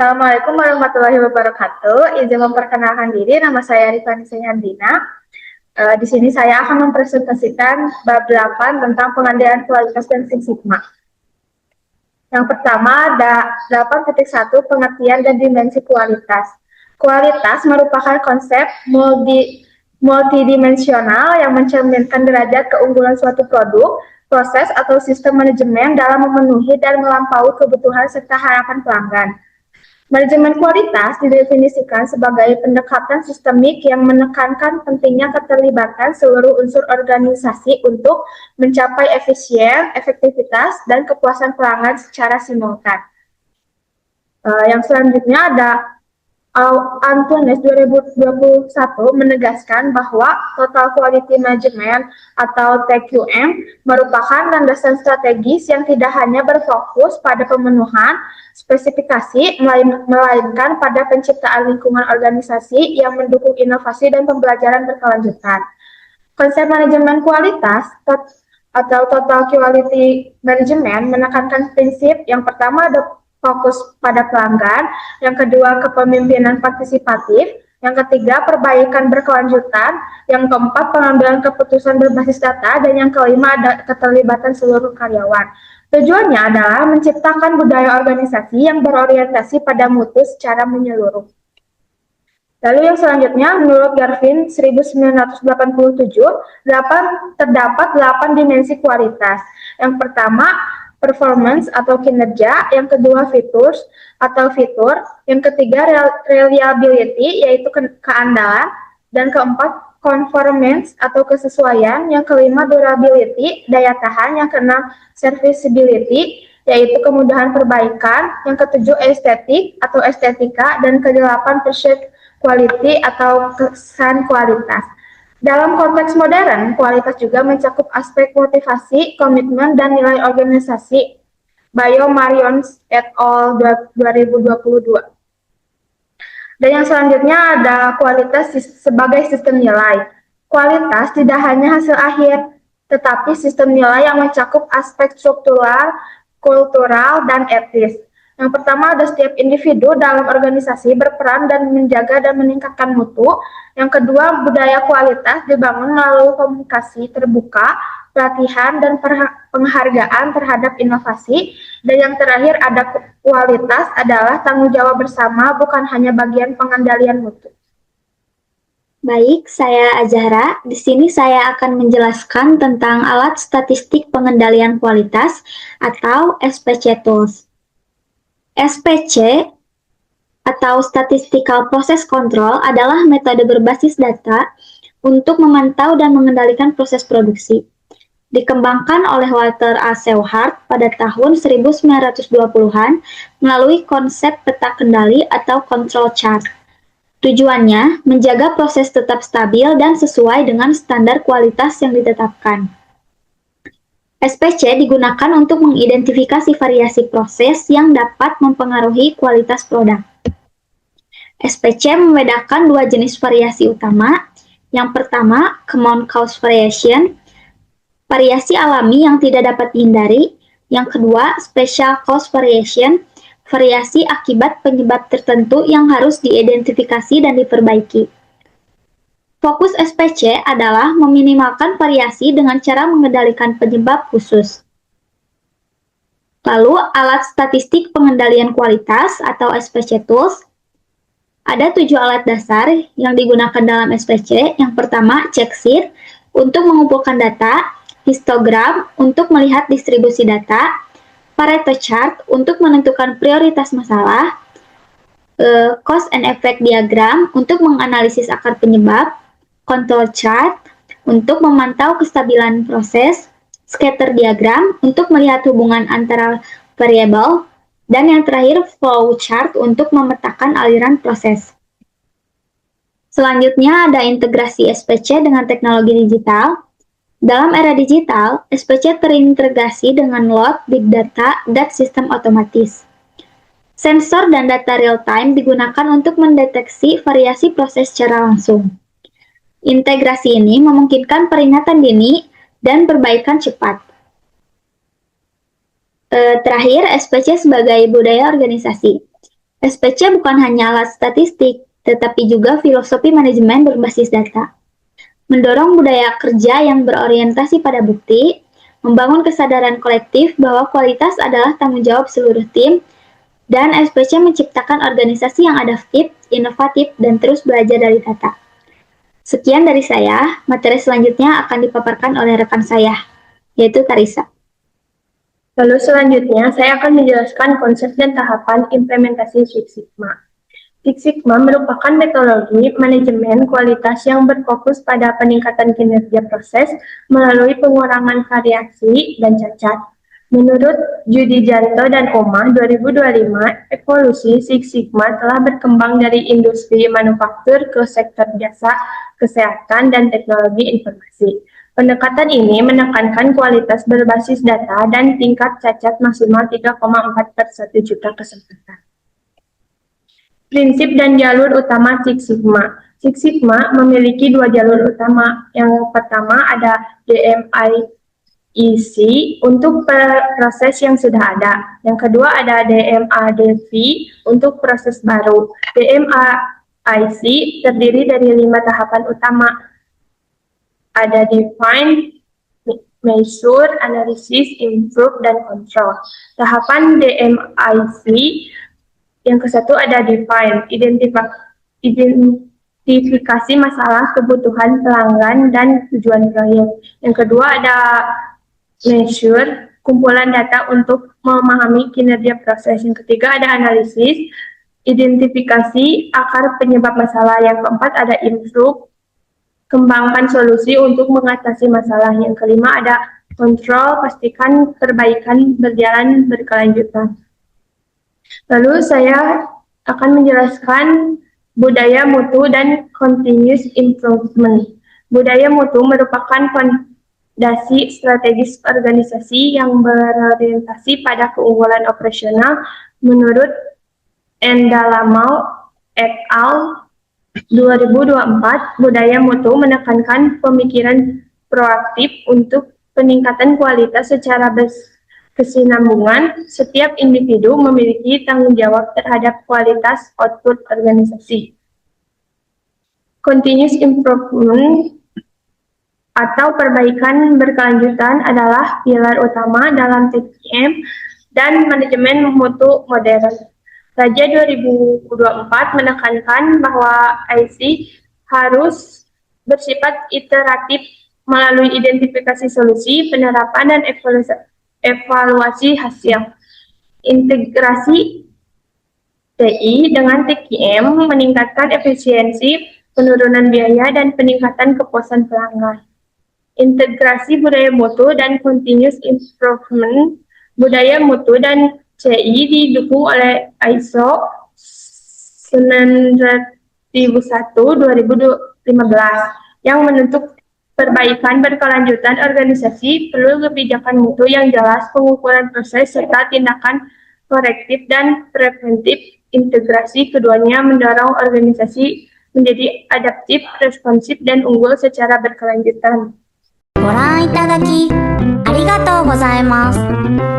Assalamualaikum warahmatullahi wabarakatuh. Izin memperkenalkan diri, nama saya Rifani Senyandina. Di sini saya akan mempresentasikan bab 8 tentang pengendalian kualitas dan Six Sigma. Yang pertama ada 8.1 pengertian dan dimensi kualitas. Kualitas merupakan konsep multidimensional yang mencerminkan derajat keunggulan suatu produk, proses atau sistem manajemen dalam memenuhi dan melampaui kebutuhan serta harapan pelanggan. Manajemen kualitas didefinisikan sebagai pendekatan sistemik yang menekankan pentingnya keterlibatan seluruh unsur organisasi untuk mencapai efisien, efektivitas, dan kepuasan pelanggan secara simultan. Yang selanjutnya ada Antunes 2021 menegaskan bahwa Total Quality Management atau TQM merupakan landasan strategis yang tidak hanya berfokus pada pemenuhan spesifikasi, melainkan pada penciptaan lingkungan organisasi yang mendukung inovasi dan pembelajaran berkelanjutan. Konsep manajemen kualitas atau Total Quality Management menekankan prinsip yang pertama ada fokus pada pelanggan, yang kedua kepemimpinan partisipatif, yang ketiga perbaikan berkelanjutan, yang keempat pengambilan keputusan berbasis data, dan yang kelima ada keterlibatan seluruh karyawan. Tujuannya adalah menciptakan budaya organisasi yang berorientasi pada mutu secara menyeluruh. Lalu yang selanjutnya, menurut Garvin 1987, terdapat 8 dimensi kualitas. Yang pertama, performance atau kinerja, yang kedua fitur, yang ketiga reliability yaitu keandalan, dan keempat conformance atau kesesuaian, yang kelima durability daya tahan, yang keenam serviceability yaitu kemudahan perbaikan, yang ketujuh estetik atau estetika, dan kedelapan perceived quality atau kesan kualitas. Dalam konteks modern, kualitas juga mencakup aspek motivasi, komitmen, dan nilai organisasi. Bayo Marion et al. 2022. Dan yang selanjutnya ada kualitas sebagai sistem nilai. Kualitas tidak hanya hasil akhir, tetapi sistem nilai yang mencakup aspek struktural, kultural, dan etis. Yang pertama ada setiap individu dalam organisasi berperan dan menjaga dan meningkatkan mutu. Yang kedua, budaya kualitas dibangun melalui komunikasi terbuka, pelatihan, dan penghargaan terhadap inovasi. Dan yang terakhir ada kualitas adalah tanggung jawab bersama, bukan hanya bagian pengendalian mutu. Baik, saya Azahra. Di sini saya akan menjelaskan tentang alat statistik pengendalian kualitas atau SPC Tools. SPC atau Statistical Process Control adalah metode berbasis data untuk memantau dan mengendalikan proses produksi. Dikembangkan oleh Walter A. Shewhart pada tahun 1920-an melalui konsep peta kendali atau control chart. Tujuannya menjaga proses tetap stabil dan sesuai dengan standar kualitas yang ditetapkan. SPC digunakan untuk mengidentifikasi variasi proses yang dapat mempengaruhi kualitas produk. SPC membedakan dua jenis variasi utama. Yang pertama, common cause variation, variasi alami yang tidak dapat dihindari. Yang kedua, special cause variation, variasi akibat penyebab tertentu yang harus diidentifikasi dan diperbaiki. Fokus SPC adalah meminimalkan variasi dengan cara mengendalikan penyebab khusus. Lalu, alat statistik pengendalian kualitas atau SPC Tools. Ada 7 alat dasar yang digunakan dalam SPC. Yang pertama, check sheet untuk mengumpulkan data, histogram untuk melihat distribusi data, Pareto chart untuk menentukan prioritas masalah, cause and effect diagram untuk menganalisis akar penyebab, control chart untuk memantau kestabilan proses, scatter diagram untuk melihat hubungan antara variabel, dan yang terakhir flow chart untuk memetakan aliran proses. Selanjutnya ada integrasi SPC dengan teknologi digital. Dalam era digital, SPC terintegrasi dengan load, big data, dan sistem otomatis. Sensor dan data real-time digunakan untuk mendeteksi variasi proses secara langsung. Integrasi ini memungkinkan peringatan dini dan perbaikan cepat. Terakhir, SPC sebagai budaya organisasi. SPC bukan hanya alat statistik, tetapi juga filosofi manajemen berbasis data. Mendorong budaya kerja yang berorientasi pada bukti, membangun kesadaran kolektif bahwa kualitas adalah tanggung jawab seluruh tim, dan SPC menciptakan organisasi yang adaptif, inovatif, dan terus belajar dari data. Sekian dari saya, materi selanjutnya akan dipaparkan oleh rekan saya, yaitu Karisa. Lalu selanjutnya, saya akan menjelaskan konsep dan tahapan implementasi Six Sigma. Six Sigma merupakan metodologi manajemen kualitas yang berfokus pada peningkatan kinerja proses melalui pengurangan variasi dan cacat. Menurut Judijanto dan Omah 2025, evolusi Six Sigma telah berkembang dari industri manufaktur ke sektor jasa, kesehatan, dan teknologi informasi. Pendekatan ini menekankan kualitas berbasis data dan tingkat cacat maksimal 3,4 per 1 juta kesempatan. Prinsip dan jalur utama Six Sigma. Six Sigma memiliki dua jalur utama. Yang pertama ada DMIEC untuk proses yang sudah ada. Yang kedua ada DMADV untuk proses baru. DMIEC terdiri dari 5 tahapan utama. Ada define, measure, analysis, improve, dan control. Tahapan DMIC yang ke-1 ada define, identifikasi masalah, kebutuhan pelanggan, dan tujuan proyek. Yang kedua ada measure, kumpulan data untuk memahami kinerja proses. Yang ketiga ada analisis, identifikasi akar penyebab masalah. Yang keempat ada improve, kembangkan solusi untuk mengatasi masalah. Yang kelima ada kontrol, pastikan perbaikan berjalan berkelanjutan. Lalu saya akan menjelaskan budaya mutu dan continuous improvement. Budaya mutu merupakan fondasi strategis organisasi yang berorientasi pada keunggulan operasional menurut Endalamau et al. 2024, budaya mutu menekankan pemikiran proaktif untuk peningkatan kualitas secara berkesinambungan. Setiap individu memiliki tanggung jawab terhadap kualitas output organisasi. Continuous improvement atau perbaikan berkelanjutan adalah pilar utama dalam TPM dan manajemen mutu modern. Raja 2024 menekankan bahwa IC harus bersifat iteratif melalui identifikasi solusi, penerapan, dan evaluasi hasil. Integrasi TI dengan TQM meningkatkan efisiensi, penurunan biaya, dan peningkatan kepuasan pelanggan. Integrasi budaya mutu dan continuous improvement. Budaya mutu dan CI didukung oleh ISO 9001-2015 yang menuntut perbaikan berkelanjutan organisasi, perlu kebijakan mutu yang jelas, pengukuran proses, serta tindakan korektif dan preventif. Integrasi keduanya mendorong organisasi menjadi adaptif, responsif, dan unggul secara berkelanjutan. ご覧いただきありがとうございます。